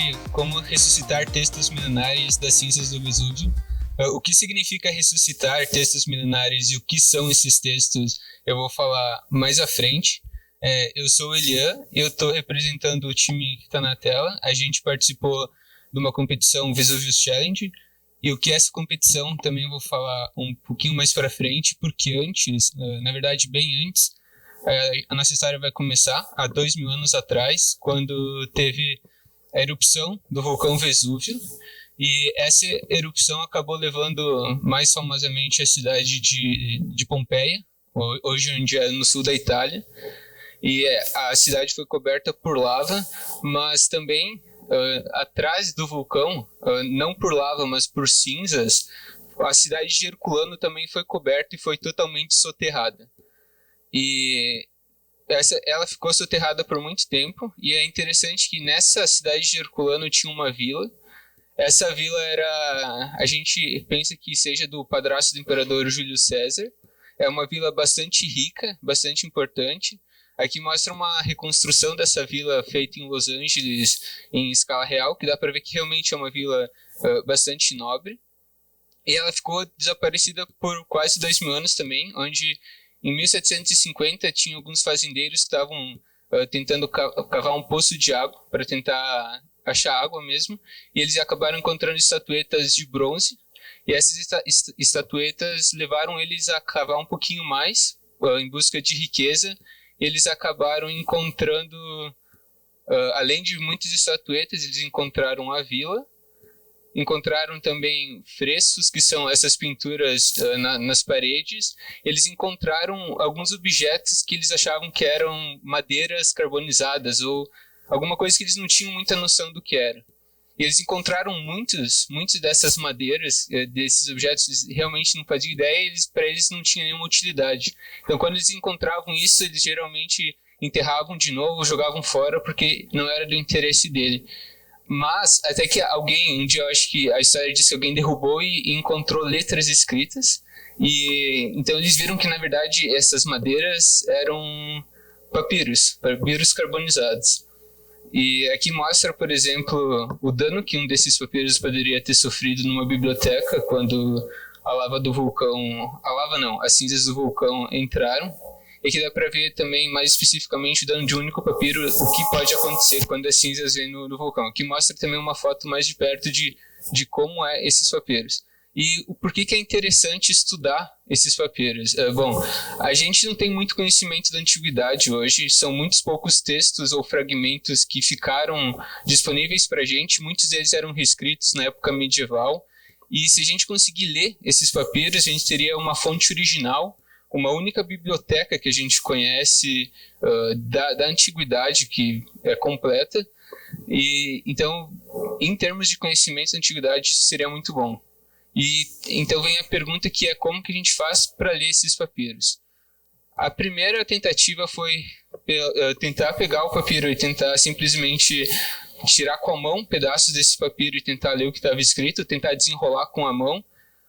sobre como ressuscitar textos milenares das cinzas do Vesúvio. O que significa ressuscitar textos milenares e o que são esses textos, eu vou falar mais à frente. Eu sou o Elian, eu estou representando o time que está na tela. A gente participou de uma competição Vesuvius Challenge, e o que é essa competição também eu vou falar um pouquinho mais para frente, porque antes, na verdade bem antes, a nossa história vai começar há 2.000 anos atrás, quando teve a erupção do vulcão Vesúvio, e essa erupção acabou levando mais famosamente a cidade de Pompeia, hoje onde é no sul da Itália, e a cidade foi coberta por lava, mas também atrás do vulcão, não por lava, mas por cinzas, a cidade de Herculano também foi coberta e foi totalmente soterrada. E ela ficou soterrada por muito tempo, e é interessante que nessa cidade de Herculano tinha uma vila. Essa vila a gente pensa que seja do padrasto do imperador Júlio César. É uma vila bastante rica, bastante importante. Aqui mostra uma reconstrução dessa vila feita em Los Angeles em escala real, que dá para ver que realmente é uma vila bastante nobre. E ela ficou desaparecida por quase 2.000 anos também, onde em 1750 tinha alguns fazendeiros que estavam tentando cavar um poço de água para tentar achar água mesmo, e eles acabaram encontrando estatuetas de bronze, e essas estatuetas levaram eles a cavar um pouquinho mais em busca de riqueza. Eles acabaram encontrando, além de muitas estatuetas, eles encontraram a vila, encontraram também frescos, que são essas pinturas nas paredes. Eles encontraram alguns objetos que eles achavam que eram madeiras carbonizadas, ou alguma coisa que eles não tinham muita noção do que era. E eles encontraram muitos dessas madeiras, desses objetos, eles realmente não faziam ideia, para eles não tinha nenhuma utilidade. Então, quando eles encontravam isso, eles geralmente enterravam de novo, jogavam fora, porque não era do interesse dele. Mas, até que alguém, um dia eu acho que a história diz que alguém derrubou e encontrou letras escritas, e então eles viram que, na verdade, essas madeiras eram papiros carbonizados. E aqui mostra, por exemplo, o dano que um desses papiros poderia ter sofrido numa biblioteca quando as cinzas do vulcão entraram. E aqui dá para ver também, mais especificamente, o dano de um único papiro, o que pode acontecer quando as cinzas vêm no vulcão. Aqui mostra também uma foto mais de perto de como é esses papiros. E o porquê que é interessante estudar esses papiros? Bom, a gente não tem muito conhecimento da antiguidade hoje, são muitos poucos textos ou fragmentos que ficaram disponíveis para a gente, muitos deles eram reescritos na época medieval, e se a gente conseguir ler esses papiros, a gente teria uma fonte original, uma única biblioteca que a gente conhece da antiguidade, que é completa, e então, em termos de conhecimento da antiguidade, isso seria muito bom. E então vem a pergunta, que é como que a gente faz para ler esses papiros. A primeira tentativa foi tentar pegar o papiro e tentar simplesmente tirar com a mão pedaços desse papiro e tentar ler o que estava escrito, tentar desenrolar com a mão.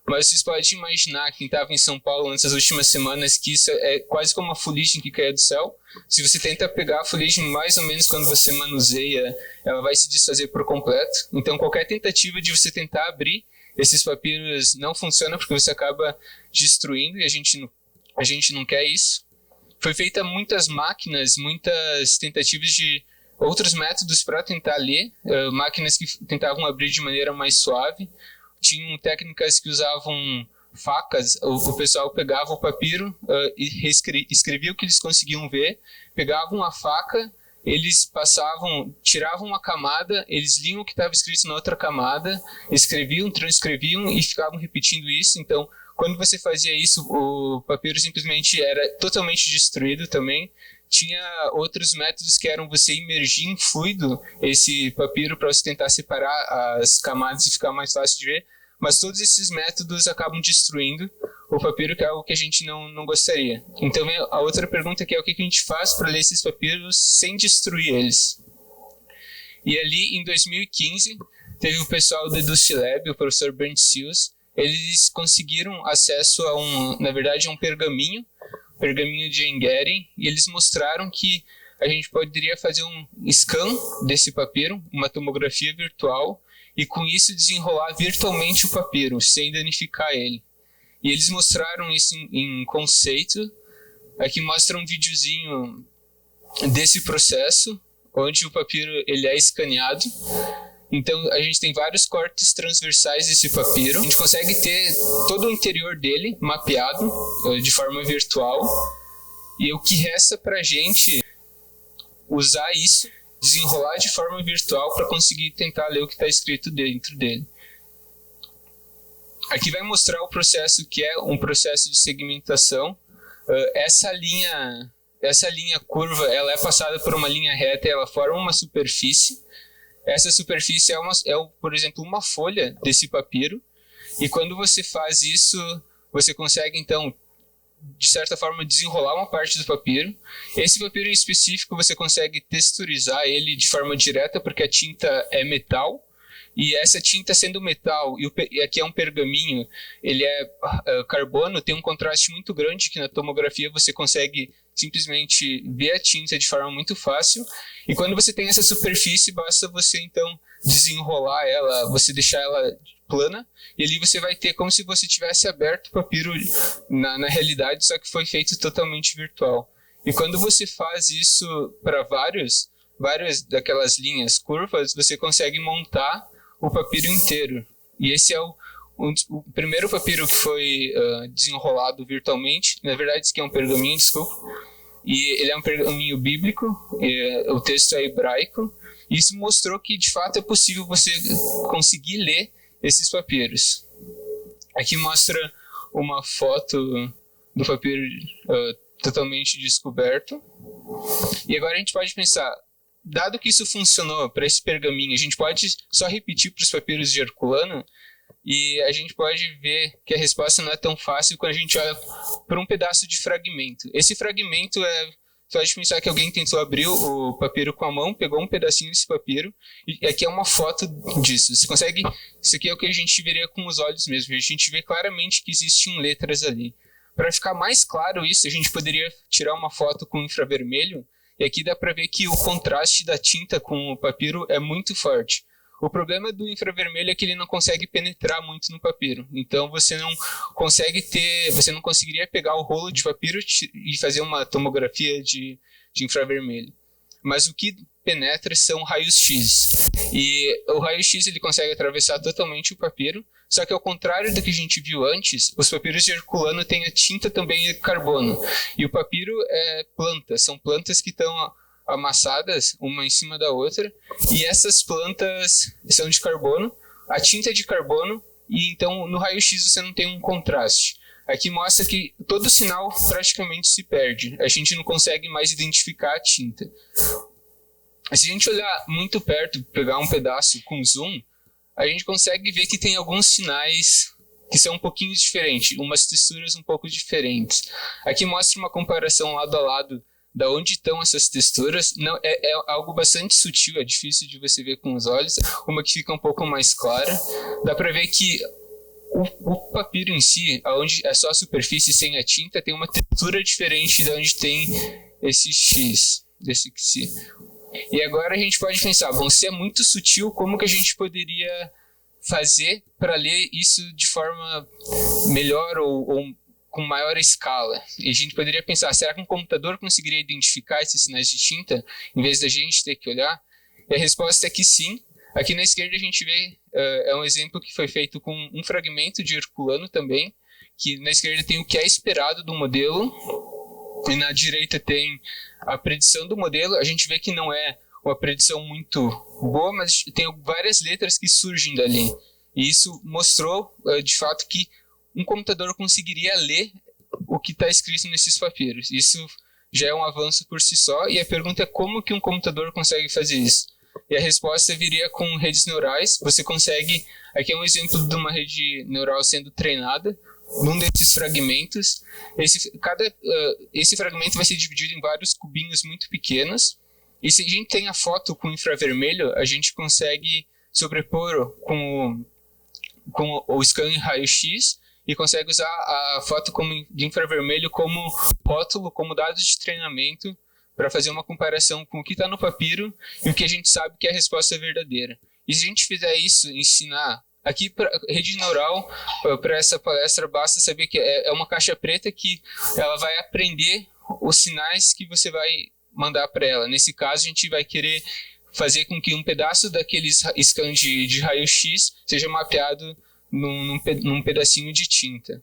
Mas vocês podem imaginar, quem estava em São Paulo nessas últimas semanas, que isso é quase como uma fuligem que cai do céu. Se você tenta pegar a fuligem, mais ou menos quando você manuseia, ela vai se desfazer por completo. Então qualquer tentativa de você tentar abrir esses papiros não funciona, porque você acaba destruindo, e a gente não quer isso. Foi feita muitas máquinas, muitas tentativas de outros métodos para tentar ler, máquinas que tentavam abrir de maneira mais suave. Tinham técnicas que usavam facas, o pessoal pegava o papiro e escrevia o que eles conseguiam ver, pegavam a faca, eles tiravam uma camada, eles liam o que estava escrito na outra camada, escreviam, transcreviam e ficavam repetindo isso. Então, quando você fazia isso, o papiro simplesmente era totalmente destruído também. Tinha outros métodos que eram você imergir em fluido esse papiro para você tentar separar as camadas e ficar mais fácil de ver, mas todos esses métodos acabam destruindo o papiro, que é algo que a gente não gostaria. Então a outra pergunta, que é o que a gente faz para ler esses papiros sem destruir eles. E ali em 2015 teve o pessoal do EduciLab, o professor Bernd Sills, eles conseguiram acesso a um pergaminho de Enguerrand, e eles mostraram que a gente poderia fazer um scan desse papiro, uma tomografia virtual, e com isso desenrolar virtualmente o papiro, sem danificar ele. E eles mostraram isso em conceito. Aqui mostra um videozinho desse processo, onde o papiro ele é escaneado. Então a gente tem vários cortes transversais desse papiro. A gente consegue ter todo o interior dele mapeado de forma virtual. E o que resta para a gente usar isso, desenrolar de forma virtual para conseguir tentar ler o que está escrito dentro dele. Aqui vai mostrar o processo que é um processo de segmentação. Essa linha curva, ela é passada por uma linha reta e ela forma uma superfície. Essa superfície por exemplo, uma folha desse papiro. E quando você faz isso, você consegue, então, de certa forma, desenrolar uma parte do papiro. Esse papiro em específico, você consegue texturizar ele de forma direta, porque a tinta é metal. E essa tinta sendo metal, e aqui é um pergaminho, ele é carbono, tem um contraste muito grande que na tomografia você consegue simplesmente ver a tinta de forma muito fácil. E quando você tem essa superfície, basta você então desenrolar ela, você deixar ela plana, e ali você vai ter como se você tivesse aberto o papiro na realidade, só que foi feito totalmente virtual. E quando você faz isso para várias daquelas linhas curvas, você consegue montar o papiro inteiro. E esse é o primeiro papiro que foi desenrolado virtualmente. Na verdade, isso aqui é um pergaminho, desculpa. E ele é um pergaminho bíblico, o texto é hebraico. E isso mostrou que, de fato, é possível você conseguir ler esses papiros. Aqui mostra uma foto do papiro totalmente descoberto. E agora a gente pode pensar, dado que isso funcionou para esse pergaminho, a gente pode só repetir para os papiros de Herculano, e a gente pode ver que a resposta não é tão fácil quando a gente olha para um pedaço de fragmento. Esse fragmento pode pensar que alguém tentou abrir o papiro com a mão, pegou um pedacinho desse papiro, e aqui é uma foto disso. Você consegue, isso aqui é o que a gente veria com os olhos mesmo, a gente vê claramente que existem letras ali. Para ficar mais claro isso, a gente poderia tirar uma foto com infravermelho, e aqui dá para ver que o contraste da tinta com o papiro é muito forte. O problema do infravermelho é que ele não consegue penetrar muito no papiro. Então você não conseguiria pegar o rolo de papiro e fazer uma tomografia de infravermelho. Mas o que penetra são raios X. E o raio X ele consegue atravessar totalmente o papiro. Só que ao contrário do que a gente viu antes, os papiros de Herculano têm a tinta também de carbono. E o papiro é planta, são plantas que estão amassadas uma em cima da outra, e essas plantas são de carbono, a tinta é de carbono, e então no raio-x você não tem um contraste. Aqui mostra que todo sinal praticamente se perde, a gente não consegue mais identificar a tinta. Se a gente olhar muito perto, pegar um pedaço com zoom, a gente consegue ver que tem alguns sinais que são um pouquinho diferentes, umas texturas um pouco diferentes. Aqui mostra uma comparação lado a lado da onde estão essas texturas. Não, é algo bastante sutil, é difícil de você ver com os olhos. Uma que fica um pouco mais clara. Dá para ver que o papiro em si, onde é só a superfície sem a tinta, tem uma textura diferente de onde tem esse X, desse X. E agora a gente pode pensar, bom, se é muito sutil, como que a gente poderia fazer para ler isso de forma melhor ou com maior escala? E a gente poderia pensar, será que um computador conseguiria identificar esses sinais de tinta em vez da gente ter que olhar? E a resposta é que sim. Aqui na esquerda a gente vê, é um exemplo que foi feito com um fragmento de Herculano também, que na esquerda tem o que é esperado do modelo, e na direita tem a predição do modelo. A gente vê que não é uma predição muito boa, mas tem várias letras que surgem dali. E isso mostrou, de fato, que um computador conseguiria ler o que está escrito nesses papiros. Isso já é um avanço por si só, e a pergunta é como que um computador consegue fazer isso? E a resposta viria com redes neurais. Você consegue, aqui é um exemplo de uma rede neural sendo treinada num desses fragmentos. Esse fragmento vai ser dividido em vários cubinhos muito pequenos, e se a gente tem a foto com infravermelho, a gente consegue sobrepor com o scan em raio-x, e consegue usar a foto de infravermelho como rótulo, como dados de treinamento, para fazer uma comparação com o que está no papiro e o que a gente sabe que é a resposta verdadeira. E se a gente fizer isso, ensinar aqui para rede neural, para essa palestra, basta saber que é uma caixa preta que ela vai aprender os sinais que você vai mandar para ela. Nesse caso, a gente vai querer fazer com que um pedaço daqueles scans de raio-x seja mapeado num pedacinho de tinta.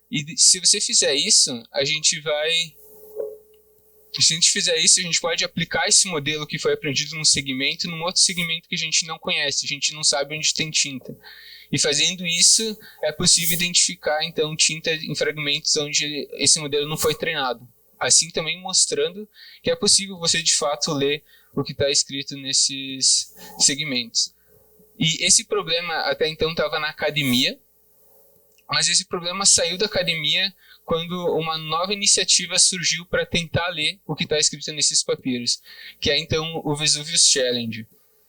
E se você fizer isso, a gente pode aplicar esse modelo que foi aprendido num segmento num outro segmento que a gente não conhece, a gente não sabe onde tem tinta. E fazendo isso, é possível identificar, então, tinta em fragmentos onde esse modelo não foi treinado. Assim também mostrando que é possível você, de fato, ler o que está escrito nesses segmentos. E esse problema até então estava na academia, mas esse problema saiu da academia quando uma nova iniciativa surgiu para tentar ler o que está escrito nesses papiros, que é então o Vesuvius Challenge.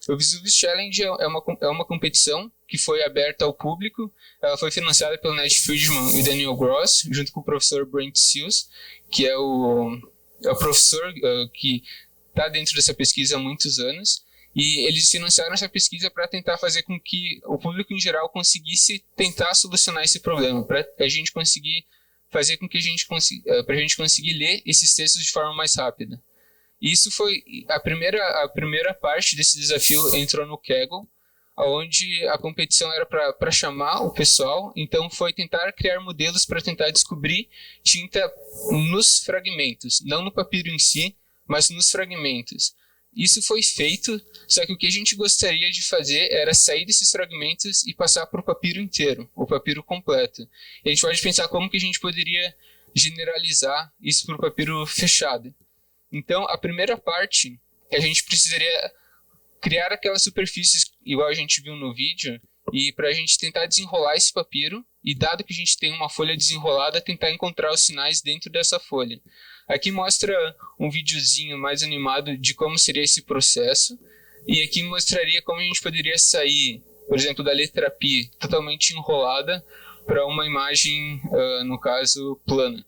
O Vesuvius Challenge é uma competição que foi aberta ao público. Ela foi financiada pelo Ned Friedman e Daniel Gross, junto com o professor Brent Seals, que é o professor que está dentro dessa pesquisa há muitos anos. E eles financiaram essa pesquisa para tentar fazer com que o público em geral conseguisse tentar solucionar esse problema, para a gente conseguir fazer com que para a gente conseguir ler esses textos de forma mais rápida. E isso foi a primeira parte desse desafio. Entrou no Kaggle, onde a competição era para chamar o pessoal, então foi tentar criar modelos para tentar descobrir tinta nos fragmentos, não no papiro em si, mas nos fragmentos. Isso foi feito, só que o que a gente gostaria de fazer era sair desses fragmentos e passar para o papiro inteiro, o papiro completo. E a gente pode pensar como que a gente poderia generalizar isso para o papiro fechado. Então, a primeira parte, a gente precisaria criar aquelas superfícies, igual a gente viu no vídeo, e para a gente tentar desenrolar esse papiro, e dado que a gente tem uma folha desenrolada, tentar encontrar os sinais dentro dessa folha. Aqui mostra um videozinho mais animado de como seria esse processo, e aqui mostraria como a gente poderia sair, por exemplo, da letra P totalmente enrolada para uma imagem, no caso, plana.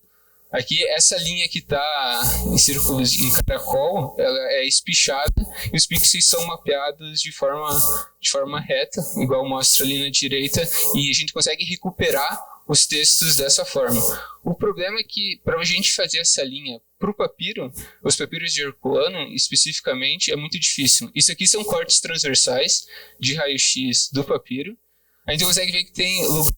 Aqui, essa linha que está em círculos em caracol, ela é espichada e os pixels são mapeados de forma reta, igual mostra ali na direita, e a gente consegue recuperar os textos dessa forma. O problema é que, para a gente fazer essa linha para o papiro, os papiros de Herculano, especificamente, é muito difícil. Isso aqui são cortes transversais de raio-x do papiro. A gente consegue ver que tem lugar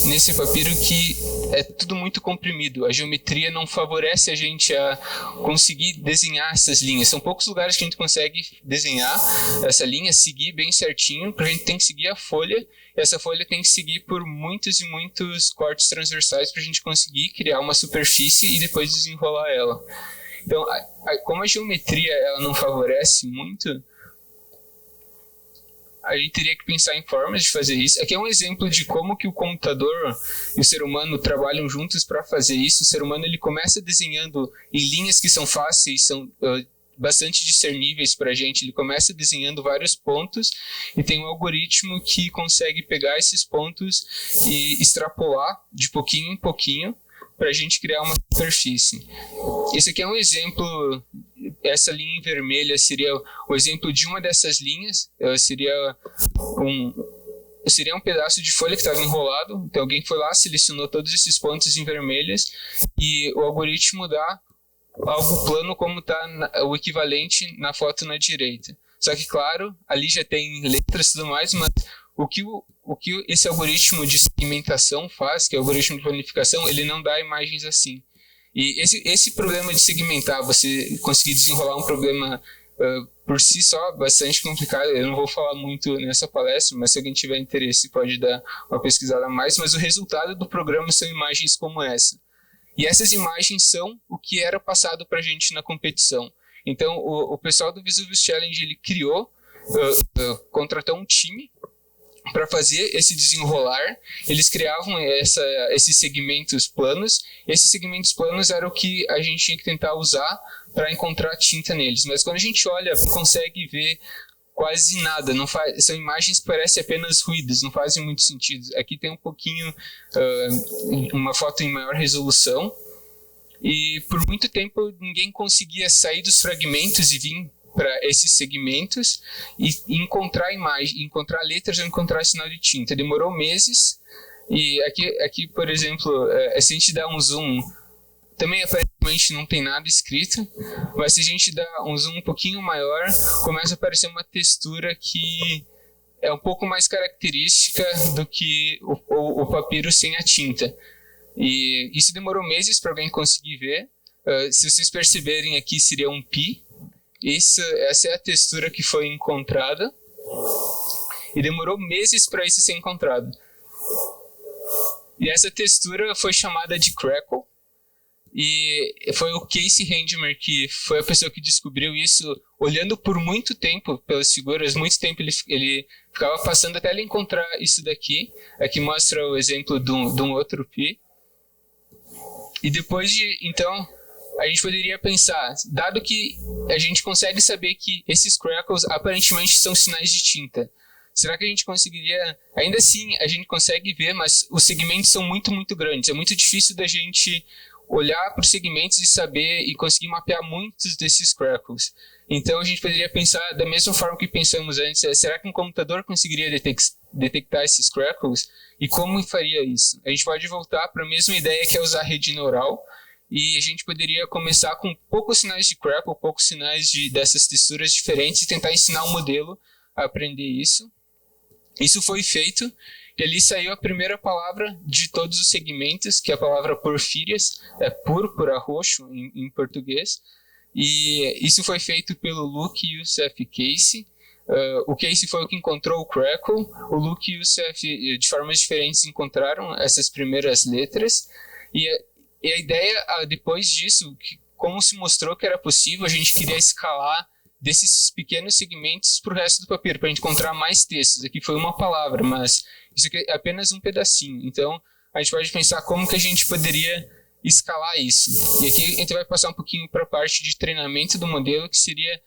nesse papiro que é tudo muito comprimido. A geometria não favorece a gente a conseguir desenhar essas linhas. São poucos lugares que a gente consegue desenhar essa linha, seguir bem certinho, porque a gente tem que seguir a folha, e essa folha tem que seguir por muitos e muitos cortes transversais para a gente conseguir criar uma superfície e depois desenrolar ela. Então, como a geometria ela não favorece muito, a gente teria que pensar em formas de fazer isso. Aqui é um exemplo de como que o computador e o ser humano trabalham juntos para fazer isso. O ser humano ele começa desenhando em linhas que são fáceis, são bastante discerníveis para a gente. Ele começa desenhando vários pontos e tem um algoritmo que consegue pegar esses pontos e extrapolar de pouquinho em pouquinho para a gente criar uma superfície. Esse aqui é um exemplo. Essa linha em vermelha seria o exemplo de uma dessas linhas. Seria um pedaço de folha que estava enrolado. Então alguém foi lá, selecionou todos esses pontos em vermelhas e o algoritmo dá algo plano como está o equivalente na foto na direita. Só que, claro, ali já tem letras e tudo mais, mas o que esse algoritmo de segmentação faz, que é o algoritmo de planificação, ele não dá imagens assim. E esse problema de segmentar, você conseguir desenrolar um problema por si só, bastante complicado. Eu não vou falar muito nessa palestra, mas se alguém tiver interesse pode dar uma pesquisada a mais. Mas o resultado do programa são imagens como essa. E essas imagens são o que era passado para a gente na competição. Então, o pessoal do Vesuvius Challenge ele criou, contratou um time para fazer esse desenrolar. Eles criavam esses segmentos planos. Esses segmentos planos eram o que a gente tinha que tentar usar para encontrar tinta neles. Mas quando a gente olha, consegue ver quase nada. São imagens que parecem apenas ruídos, não fazem muito sentido. Aqui tem um pouquinho, uma foto em maior resolução. e por muito tempo ninguém conseguia sair dos fragmentos e vir para esses segmentos e encontrar imagem, encontrar letras ou encontrar sinal de tinta. Demorou meses, e aqui por exemplo, se a gente dá um zoom, também aparentemente não tem nada escrito, mas se a gente dá um zoom um pouquinho maior, começa a aparecer uma textura que é um pouco mais característica do que o papiro sem a tinta. E isso demorou meses para alguém conseguir ver. Se vocês perceberem aqui, seria um pi. Essa é a textura que foi encontrada. E demorou meses para isso ser encontrado. E essa textura foi chamada de crackle. E foi o Casey Handmer que foi a pessoa que descobriu isso, olhando por muito tempo pelas figuras. Muito tempo ele ficava passando até ele encontrar isso daqui. Aqui mostra o exemplo de um outro pi. E depois então, a gente poderia pensar, dado que a gente consegue saber que esses crackles aparentemente são sinais de tinta, será que a gente conseguiria... Ainda assim, a gente consegue ver, mas os segmentos são muito, muito grandes. É muito difícil da gente olhar para os segmentos e saber e conseguir mapear muitos desses crackles. Então, a gente poderia pensar da mesma forma que pensamos antes, será que um computador conseguiria detectar esses crackles? E como faria isso? A gente pode voltar para a mesma ideia, que é usar rede neural, e a gente poderia começar com poucos sinais de crackle, poucos sinais dessas texturas diferentes, e tentar ensinar o modelo a aprender isso. Isso foi feito, e ali saiu a primeira palavra de todos os segmentos, que é a palavra porfírias, é púrpura, roxo em português. E isso foi feito pelo Luke Youssef Casey. O Casey foi o que encontrou o crackle. O Luke Youssef, de formas diferentes, encontraram essas primeiras letras. E a ideia, depois disso, como se mostrou que era possível, a gente queria escalar desses pequenos segmentos para o resto do papiro, para a gente encontrar mais textos. Aqui foi uma palavra, mas isso aqui é apenas um pedacinho. Então, a gente pode pensar como que a gente poderia escalar isso. E aqui a gente vai passar um pouquinho para a parte de treinamento do modelo, que seria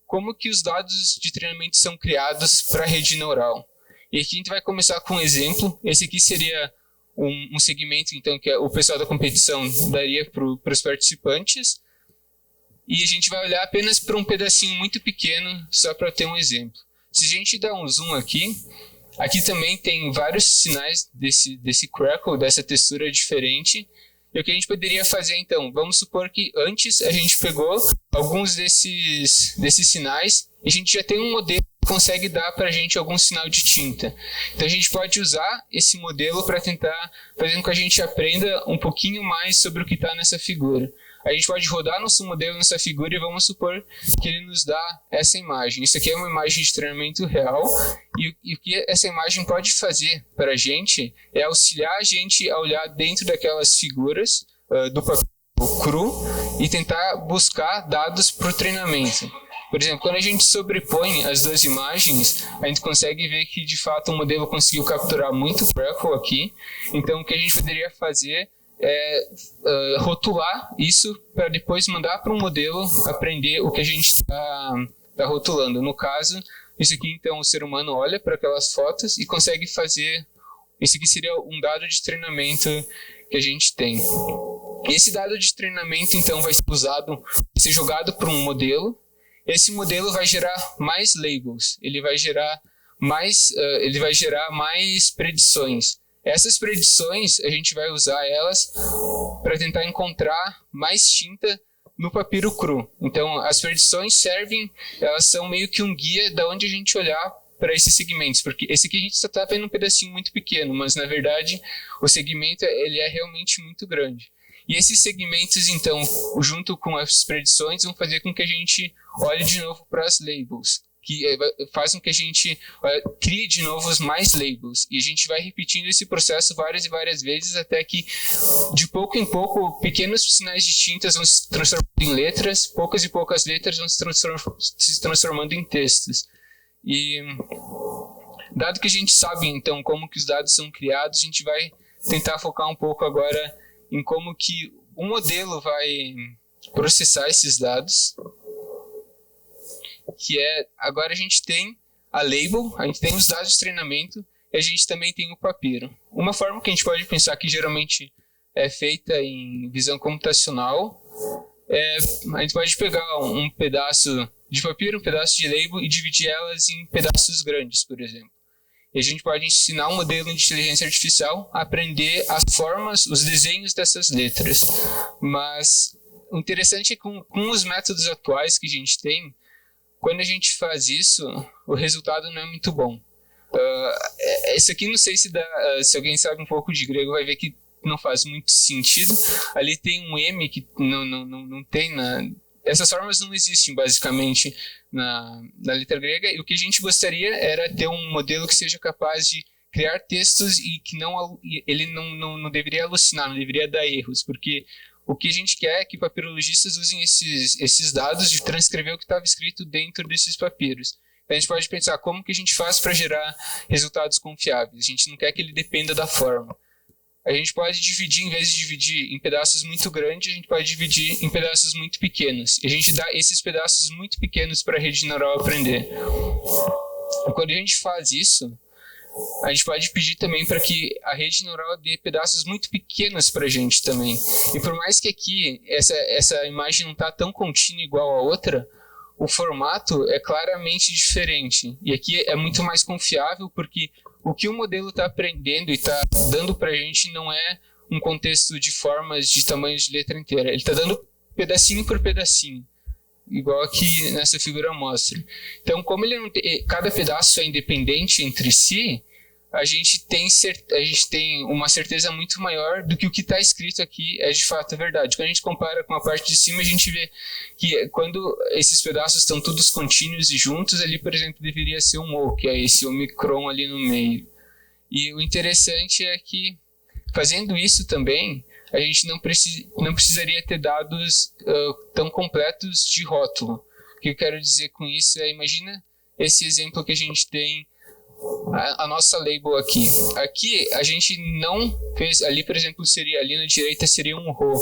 como que os dados de treinamento são criados para a rede neural. E aqui a gente vai começar com um exemplo. Esse aqui seria um segmento, então, que o pessoal da competição daria para os participantes. E a gente vai olhar apenas para um pedacinho muito pequeno, só para ter um exemplo. Se a gente dá um zoom aqui também tem vários sinais desse crackle, dessa textura diferente. E o que a gente poderia fazer, então? Vamos supor que antes a gente pegou alguns desses sinais e a gente já tem um modelo que consegue dar para a gente algum sinal de tinta. Então a gente pode usar esse modelo para tentar fazer com que a gente aprenda um pouquinho mais sobre o que está nessa figura. A gente pode rodar nosso modelo nessa figura e vamos supor que ele nos dá essa imagem. Isso aqui é uma imagem de treinamento real, e o que essa imagem pode fazer para a gente é auxiliar a gente a olhar dentro daquelas figuras do papel cru e tentar buscar dados para o treinamento. Por exemplo, quando a gente sobrepõe as duas imagens, a gente consegue ver que de fato o modelo conseguiu capturar muito crackle aqui. Então o que a gente poderia fazer rotular isso para depois mandar para um modelo aprender o que a gente está rotulando. No caso, isso aqui então o ser humano olha para aquelas fotos e consegue fazer. Isso aqui seria um dado de treinamento que a gente tem. Esse dado de treinamento então vai ser jogado para um modelo. Esse modelo vai gerar mais labels. Ele vai gerar mais predições. Essas predições, a gente vai usar elas para tentar encontrar mais tinta no papiro cru. Então, as predições elas são meio que um guia de onde a gente olhar para esses segmentos, porque esse aqui a gente só está vendo um pedacinho muito pequeno, mas na verdade o segmento ele é realmente muito grande. E esses segmentos, então, junto com as predições, vão fazer com que a gente olhe de novo para as labels, que faz com que a gente crie de novo mais labels. E a gente vai repetindo esse processo várias e várias vezes, até que, de pouco em pouco, pequenos sinais de tintas vão se transformando em letras, poucas e poucas letras vão se transformando em textos. E, dado que a gente sabe, então, como que os dados são criados, a gente vai tentar focar um pouco agora em como que o modelo vai processar esses dados. Agora a gente tem a label, a gente tem os dados de treinamento e a gente também tem o papiro. Uma forma que a gente pode pensar que geralmente é feita em visão computacional. A gente pode pegar um pedaço de papiro, um pedaço de label e dividir elas em pedaços grandes, por exemplo. E a gente pode ensinar um modelo de inteligência artificial a aprender as formas, os desenhos dessas letras. Mas o interessante é que com os métodos atuais que a gente tem, quando a gente faz isso, o resultado não é muito bom. Isso aqui não sei se alguém sabe um pouco de grego vai ver que não faz muito sentido. Ali tem um M que não tem essas formas não existem basicamente na letra grega, e o que a gente gostaria era ter um modelo que seja capaz de criar textos e que ele não deveria alucinar, não deveria dar erros, porque o que a gente quer é que papirologistas usem esses dados de transcrever o que estava escrito dentro desses papiros. Então a gente pode pensar como que a gente faz para gerar resultados confiáveis. A gente não quer que ele dependa da forma. A gente pode dividir, em vez de dividir em pedaços muito grandes, a gente pode dividir em pedaços muito pequenos. E a gente dá esses pedaços muito pequenos para a rede neural aprender. E quando a gente faz isso, a gente pode pedir também para que a rede neural dê pedaços muito pequenos para a gente também. E por mais que aqui essa imagem não está tão contínua igual a outra, o formato é claramente diferente. E aqui é muito mais confiável porque o que o modelo está aprendendo e está dando para a gente não é um contexto de formas de tamanhos de letra inteira. Ele está dando pedacinho por pedacinho, igual aqui nessa figura mostra. Então, como ele não tem, cada pedaço é independente entre si, a gente tem uma certeza muito maior do que o que está escrito aqui é de fato verdade. Quando a gente compara com a parte de cima, a gente vê que quando esses pedaços estão todos contínuos e juntos, ali, por exemplo, deveria ser um O, que é esse omicron ali no meio. E o interessante é que, fazendo isso também, a gente não precisaria ter dados tão completos de rótulo. O que eu quero dizer com isso é, imagina esse exemplo que a gente tem, a nossa label aqui. Aqui a gente não fez, ali por exemplo, ali na direita seria um row.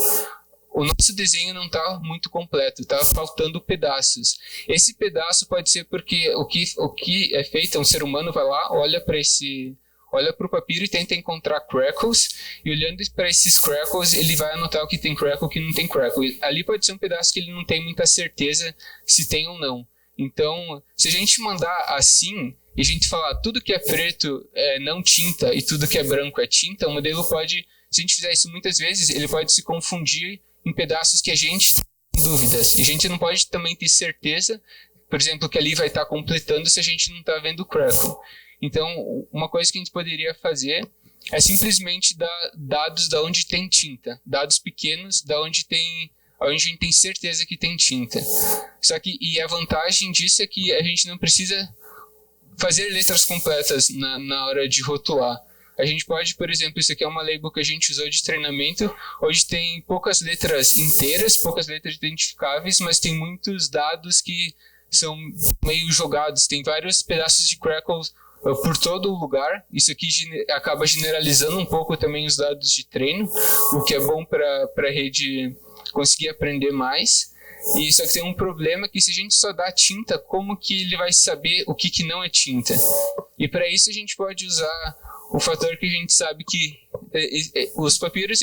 O nosso desenho não está muito completo, está faltando pedaços. Esse pedaço pode ser porque o que é feito, um ser humano vai lá, olha para o papiro e tenta encontrar crackles, e olhando para esses crackles, ele vai anotar o que tem crackle e o que não tem crackle. Ali pode ser um pedaço que ele não tem muita certeza se tem ou não. Então, se a gente mandar assim, e a gente falar tudo que é preto é não tinta e tudo que é branco é tinta, o modelo pode, se a gente fizer isso muitas vezes, ele pode se confundir em pedaços que a gente tem dúvidas. E a gente não pode também ter certeza, por exemplo, que ali vai estar completando se a gente não está vendo o crackle. Então, uma coisa que a gente poderia fazer é simplesmente dar dados da onde tem tinta, dados pequenos da onde a gente tem certeza que tem tinta. Só que, e a vantagem disso é que a gente não precisa fazer letras completas na hora de rotular. A gente pode, por exemplo, isso aqui é uma label que a gente usou de treinamento, onde tem poucas letras inteiras, poucas letras identificáveis, mas tem muitos dados que são meio jogados. Tem vários pedaços de crackle por todo o lugar. Isso aqui acaba generalizando um pouco também os dados de treino, o que é bom para a rede conseguir aprender mais. E só que tem um problema que se a gente só dá tinta, como que ele vai saber o que não é tinta? E para isso a gente pode usar o fator que a gente sabe que os papiros,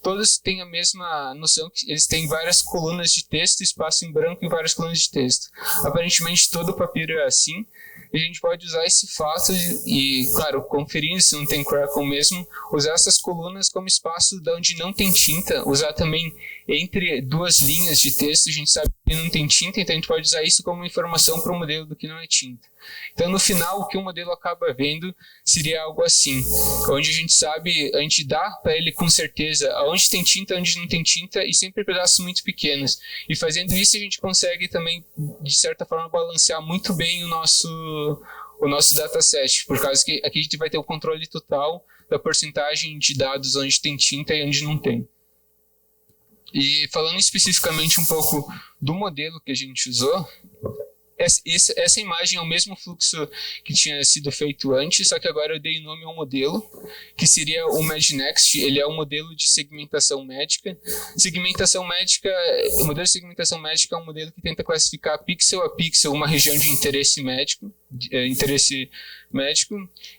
todos têm a mesma noção, que eles têm várias colunas de texto, espaço em branco e várias colunas de texto. Aparentemente todo papiro é assim. E a gente pode usar esse fato e, claro, conferindo se não tem crackle mesmo, usar essas colunas como espaço de onde não tem tinta, usar também entre duas linhas de texto, a gente sabe que não tem tinta, então a gente pode usar isso como informação para o modelo do que não é tinta. Então, no final, o que o modelo acaba vendo seria algo assim, onde a gente dá para ele com certeza aonde tem tinta, onde não tem tinta, e sempre pedaços muito pequenos. E fazendo isso, a gente consegue também, de certa forma, balancear muito bem o nosso dataset, por causa que aqui a gente vai ter o controle total da porcentagem de dados onde tem tinta e onde não tem. E falando especificamente um pouco do modelo que a gente usou, essa imagem é o mesmo fluxo que tinha sido feito antes, só que agora eu dei nome ao modelo, que seria o MedNext. Ele é um modelo de segmentação médica. O modelo de segmentação médica é um modelo que tenta classificar pixel a pixel uma região de interesse médico,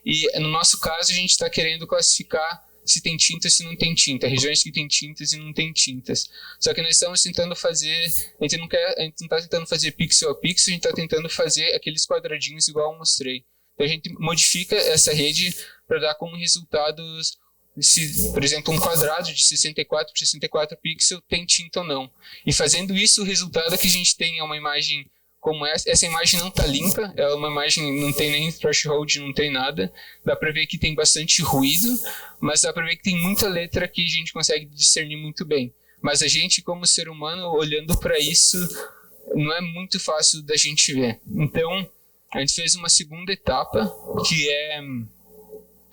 e no nosso caso a gente está querendo classificar se tem tinta ou se não tem tinta, regiões que tem tintas e não tem tintas. Só que nós estamos tentando fazer, a gente não está tentando fazer pixel a pixel, a gente está tentando fazer aqueles quadradinhos igual eu mostrei. Então a gente modifica essa rede para dar como resultados, se, por exemplo, um quadrado de 64 por 64 pixels tem tinta ou não. E fazendo isso, o resultado que a gente tem é uma imagem como essa imagem não está limpa, ela é uma imagem, não tem nem threshold, não tem nada, dá para ver que tem bastante ruído, mas dá para ver que tem muita letra que a gente consegue discernir muito bem. Mas a gente, como ser humano, olhando para isso, não é muito fácil da gente ver. Então, a gente fez uma segunda etapa, que é...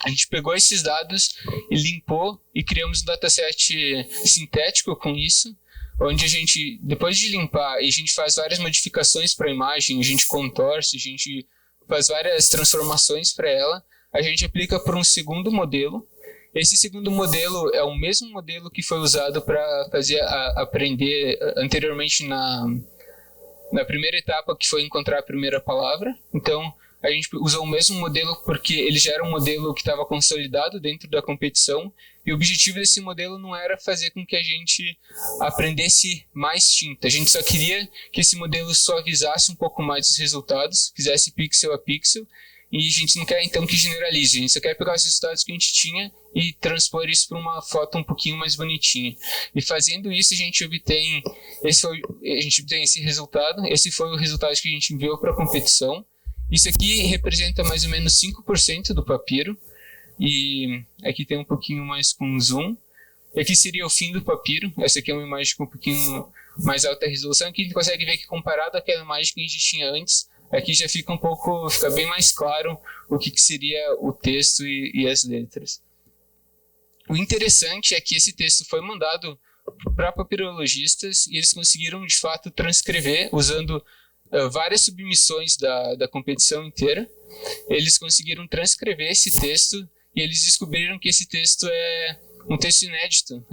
A gente pegou esses dados e limpou e criamos um dataset sintético com isso, onde a gente, depois de limpar, a gente faz várias modificações para a imagem, a gente contorce, a gente faz várias transformações para ela, a gente aplica para um segundo modelo. Esse segundo modelo é o mesmo modelo que foi usado para fazer aprender anteriormente na primeira etapa, que foi encontrar a primeira palavra. Então, a gente usou o mesmo modelo porque ele já era um modelo que estava consolidado dentro da competição, e o objetivo desse modelo não era fazer com que a gente aprendesse mais tinta. A gente só queria que esse modelo suavizasse um pouco mais os resultados, fizesse pixel a pixel, e a gente não quer então que generalize, a gente só quer pegar os resultados que a gente tinha e transpor isso para uma foto um pouquinho mais bonitinha. E fazendo isso a gente obtém esse resultado. Esse foi o resultado que a gente enviou para a competição. Isso aqui representa mais ou menos 5% do papiro, e aqui tem um pouquinho mais com zoom. Aqui seria o fim do papiro, essa aqui é uma imagem com um pouquinho mais alta resolução, aqui a gente consegue ver que comparado àquela imagem que a gente tinha antes, aqui já fica fica bem mais claro o que seria o texto e as letras. O interessante é que esse texto foi mandado para papirologistas e eles conseguiram de fato transcrever usando várias submissões da competição inteira. Eles conseguiram transcrever esse texto e eles descobriram que esse texto é um texto inédito.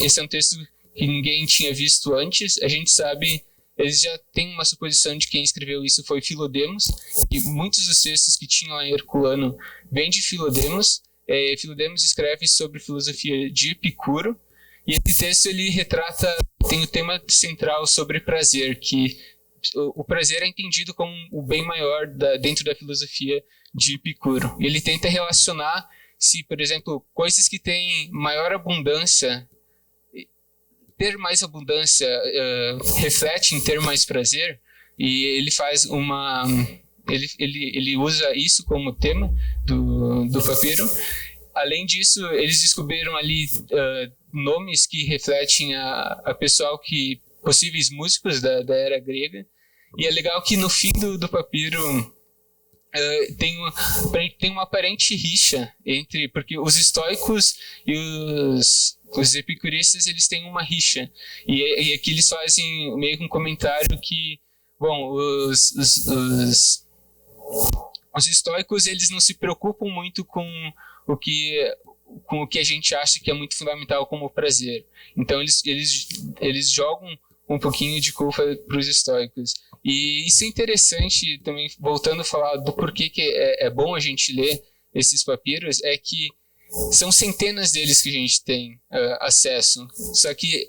Esse é um texto que ninguém tinha visto antes. A gente sabe, eles já têm uma suposição de que quem escreveu isso foi Filodemos, e muitos dos textos que tinham lá em Herculano vêm de Filodemos. Filodemos escreve sobre filosofia de Epicuro, e esse texto ele tem o tema central sobre prazer, que o prazer é entendido como o bem maior dentro da filosofia de Epicuro. Ele tenta relacionar se, por exemplo, coisas que têm maior abundância, ter mais abundância reflete em ter mais prazer, e ele faz ele usa isso como tema do papiro. Além disso, eles descobriram ali nomes que refletem a pessoal possíveis músicos da era grega, e é legal que no fim do papiro tem uma aparente rixa porque os estoicos e os epicuristas eles têm uma rixa, e aqui eles fazem meio que um comentário que, bom, os estoicos eles não se preocupam muito com o que a gente acha que é muito fundamental como o prazer. Então eles jogam um pouquinho de culpa para os estoicos. E isso é interessante também, voltando a falar do porquê que é bom a gente ler esses papiros, é que são centenas deles que a gente tem acesso. Só que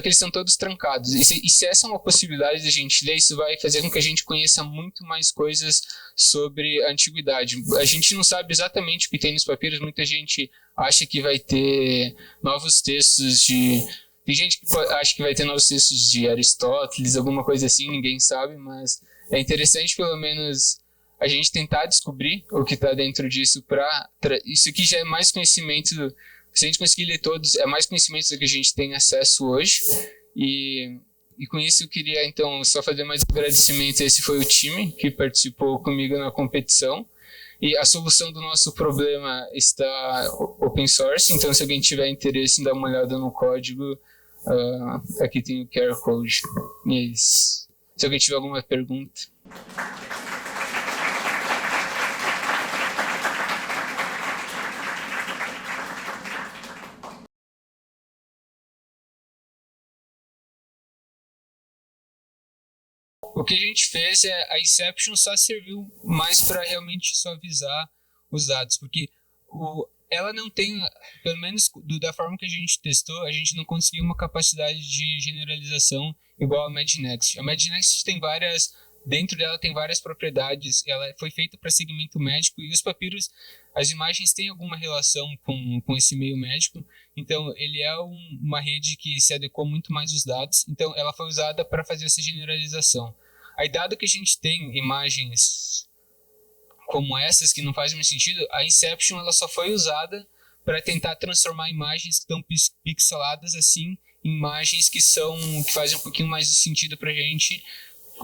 eles são todos trancados. E se essa é uma possibilidade de a gente ler, isso vai fazer com que a gente conheça muito mais coisas sobre a antiguidade. A gente não sabe exatamente o que tem nos papiros. Muita gente acha que vai ter novos textos Tem gente que acha que vai ter novos textos de Aristóteles, alguma coisa assim, ninguém sabe, mas é interessante pelo menos a gente tentar descobrir o que está dentro disso. Isso aqui já é mais conhecimento. Se a gente conseguir ler todos, é mais conhecimento do que a gente tem acesso hoje. E com isso eu queria, então, só fazer mais um agradecimento. Esse foi o time que participou comigo na competição. E a solução do nosso problema está open source, então se alguém tiver interesse em dar uma olhada no código, aqui tem o QR Code. E é isso. Se alguém tiver alguma pergunta... O que a gente fez a Inception só serviu mais para realmente suavizar os dados, porque ela não tem, pelo menos da forma que a gente testou, a gente não conseguiu uma capacidade de generalização igual a MedNext. A MedNext tem dentro dela tem várias propriedades, ela foi feita para segmento médico e os papiros, as imagens têm alguma relação com esse meio médico, então ele é uma rede que se adequou muito mais aos dados, então ela foi usada para fazer essa generalização. Aí, dado que a gente tem imagens como essas que não fazem muito sentido, a Inception ela só foi usada para tentar transformar imagens que estão pixeladas assim em imagens que fazem um pouquinho mais de sentido para a gente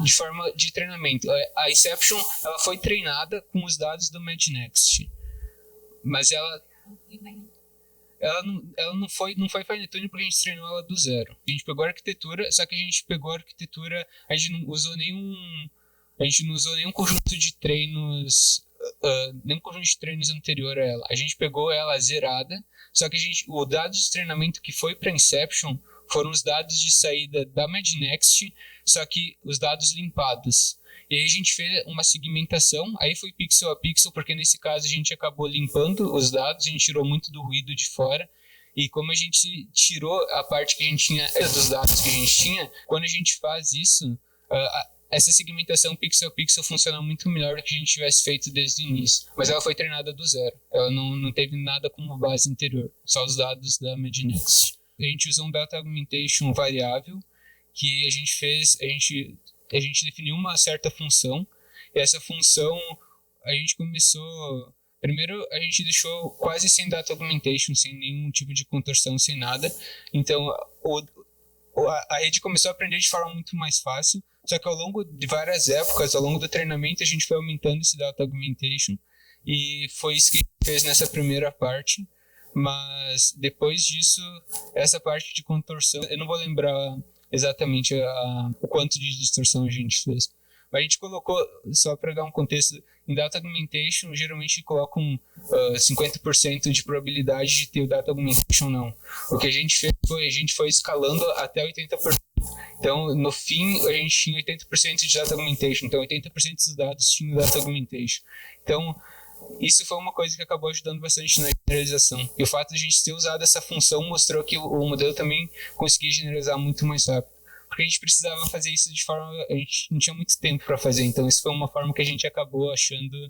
de forma de treinamento. A Inception ela foi treinada com os dados do MedNext, mas ela não foi fine tuning porque a gente treinou ela do zero. A gente pegou a arquitetura, só que a gente não usou nenhum conjunto de treinos, nenhum conjunto de treinos anterior a ela. A gente pegou ela zerada, só que o dado de treinamento que foi para Inception foram os dados de saída da MedNext, só que os dados limpados. E aí a gente fez uma segmentação, aí foi pixel a pixel, porque nesse caso a gente acabou limpando os dados, a gente tirou muito do ruído de fora, e como a gente tirou a parte que a gente tinha, dos dados que a gente tinha, quando a gente faz isso, essa segmentação pixel a pixel funciona muito melhor do que a gente tivesse feito desde o início. Mas ela foi treinada do zero, ela não teve nada como base anterior, só os dados da MedNext. A gente usou um data augmentation variável, que a gente definiu uma certa função, e essa função a gente começou... Primeiro, a gente deixou quase sem data augmentation, sem nenhum tipo de contorção, sem nada. Então, a rede começou a aprender de forma muito mais fácil, só que ao longo de várias épocas, ao longo do treinamento, a gente foi aumentando esse data augmentation, e foi isso que a gente fez nessa primeira parte. Mas depois disso, essa parte de contorção, eu não vou lembrar exatamente o quanto de distorção a gente fez. Mas a gente colocou, só para dar um contexto, em data augmentation, geralmente colocam 50% de probabilidade de ter o data augmentation não. O que a gente fez foi, a gente foi escalando até 80%. Então, no fim, a gente tinha 80% de data augmentation. Então, 80% dos dados tinham data augmentation. Então, isso foi uma coisa que acabou ajudando bastante na generalização. E o fato de a gente ter usado essa função mostrou que o modelo também conseguia generalizar muito mais rápido. Porque a gente precisava fazer isso de forma... A gente não tinha muito tempo para fazer. Então, isso foi uma forma que a gente acabou achando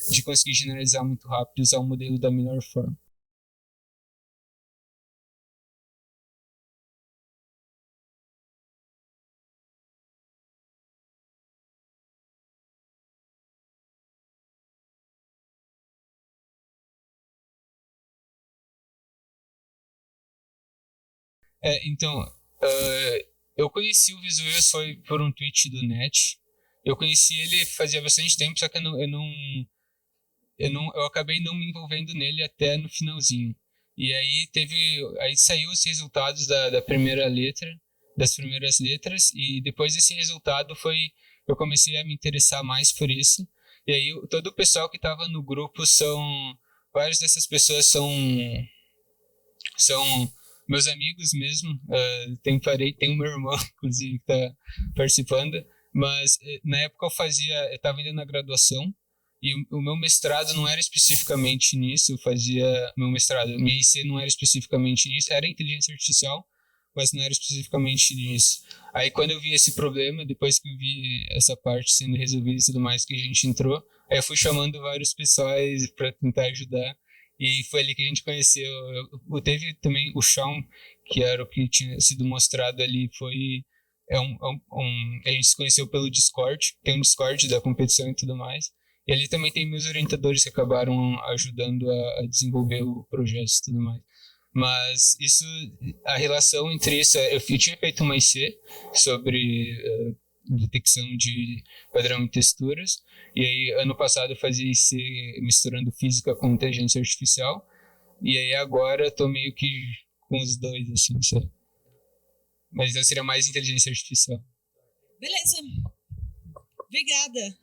de conseguir generalizar muito rápido e usar o modelo da melhor forma. Então, eu conheci o Vesuvius foi por um tweet do Net. Eu conheci ele fazia bastante tempo, só que eu acabei não me envolvendo nele até no finalzinho. E aí saiu os resultados da primeira letra, das primeiras letras, e depois desse resultado eu comecei a me interessar mais por isso. E aí todo o pessoal que estava no grupo várias dessas pessoas são meus amigos mesmo. Tem o meu irmão, inclusive, que está participando. Mas na época eu estava indo na graduação, e o meu mestrado não era especificamente nisso. Minha IC não era especificamente nisso, era inteligência artificial, mas não era especificamente nisso. Aí quando eu vi esse problema, depois que eu vi essa parte sendo resolvida e tudo mais, que a gente entrou, aí eu fui chamando vários pessoais para tentar ajudar, e foi ali que a gente conheceu. Teve também o Shawn, que era o que tinha sido mostrado ali, a gente se conheceu pelo Discord, tem um Discord da competição e tudo mais. E ali também tem meus orientadores que acabaram ajudando a desenvolver o projeto e tudo mais. Mas a relação entre isso, eu tinha feito uma IC sobre detecção de padrão em texturas, e aí ano passado eu fazia IC misturando física com inteligência artificial, e aí agora eu tô meio que com os dois, assim, sabe? Mas eu seria mais inteligência artificial. Beleza. Obrigada.